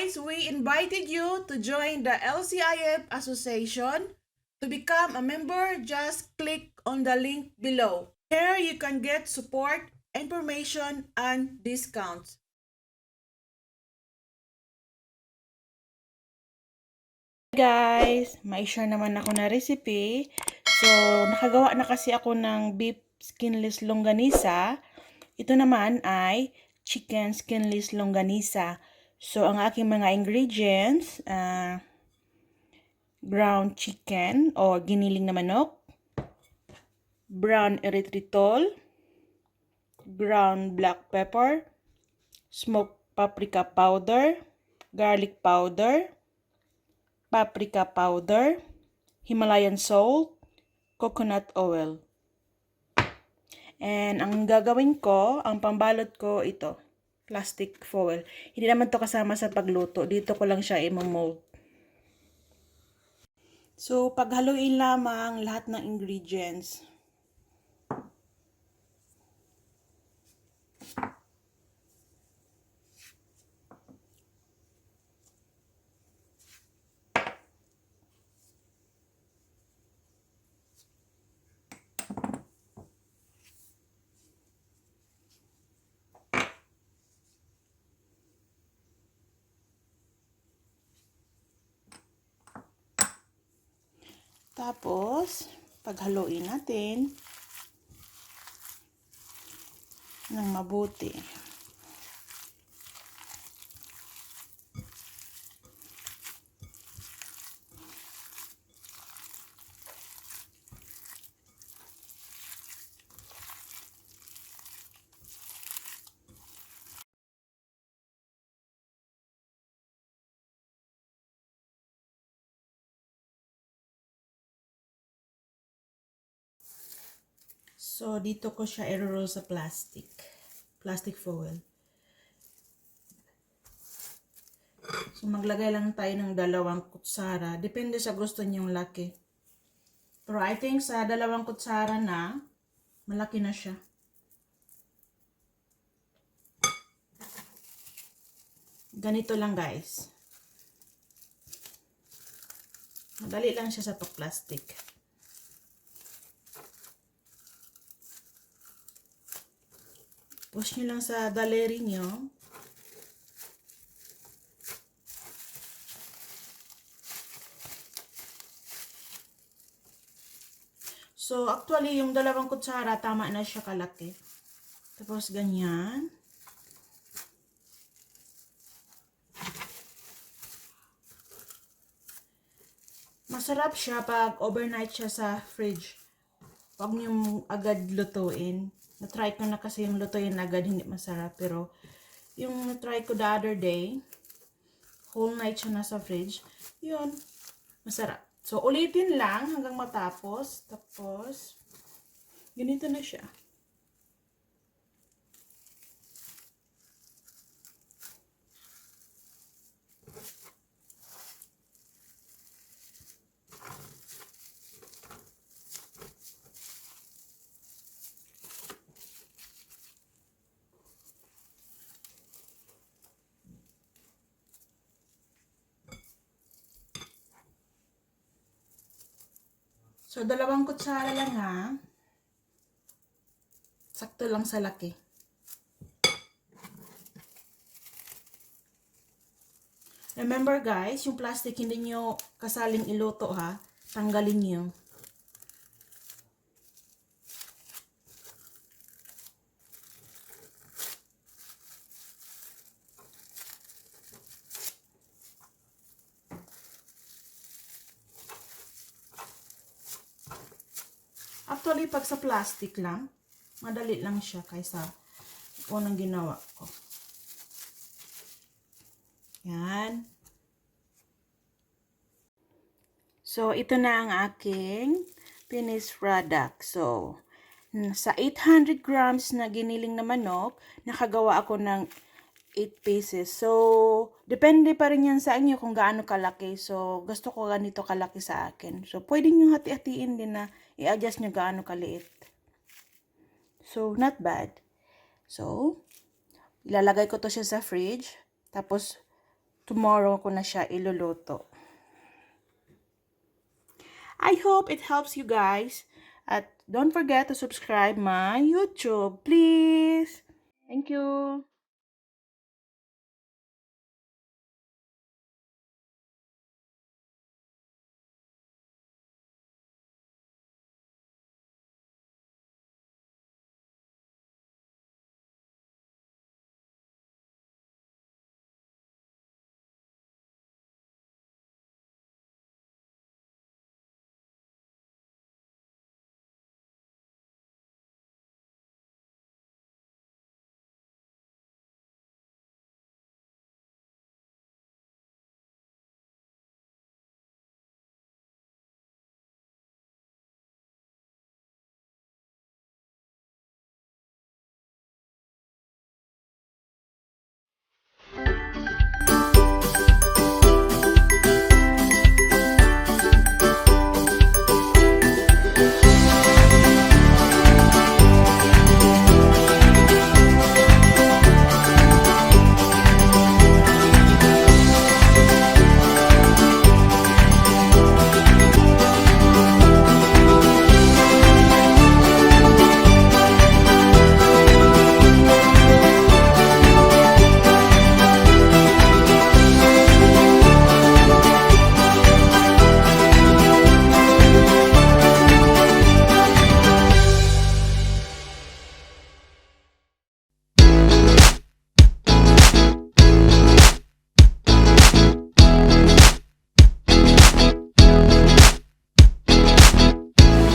guys, we invited you to join the LCIF Association. To become a member, just click on the link below. Here you can get support, information, and discounts. Guys, may share naman ako na recipe. So, nakagawa na kasi ako ng beef skinless longganisa. Ito naman ay chicken skinless longganisa. So, ang aking mga ingredients, ground chicken o giniling na manok, brown erythritol, ground black pepper, smoked paprika powder, garlic powder, paprika powder, Himalayan salt, coconut oil. And ang gagawin ko, ang pambalot ko ito, plastic foil. Hindi naman to kasama sa pagluto. Dito ko lang siya i-mold. So, paghaluin lamang lahat ng ingredients. Tapos, paghaluin natin ng mabuti. So, dito ko siya i-roll sa plastic foil. So, maglagay lang tayo ng 2 kutsara. Depende sa gusto niyong laki. Pero I think sa 2 kutsara na, malaki na siya. Ganito lang guys. Madali lang siya sa plastic. Push nyo lang sa daliri nyo. So, actually, yung 2 kutsara, tama na siya kalaki. Tapos, ganyan. Masarap siya pag overnight siya sa fridge. Huwag nyo agad lutuin. Na-try ko na kasi yung lutuin agad, hindi masarap. Pero, yung na-try ko the other day, whole night siya nasa fridge, yun, masarap. So, ulitin lang hanggang matapos. Tapos, ganito na siya. So, 2 kutsara lang ha. Sakto lang sa laki. Remember guys, yung plastic hindi nyo kasaling iluto ha. Tanggalin nyo. Actually, pag sa plastic lang, madali lang siya kaysa unang ginawa ko. Yan. So, ito na ang aking finished product. So, sa 800 grams na giniling na manok, nakagawa ako ng 8 pieces. So, depende pa rin yan sa inyo kung gaano kalaki. So, gusto ko ganito kalaki sa akin. So, pwede nyo hati-hatiin din na i-adjust nyo gaano kaliit. So, not bad. So, ilalagay ko to siya sa fridge. Tapos, tomorrow ko na siya iluluto. I hope it helps you guys. At don't forget to subscribe my YouTube, please. Thank you.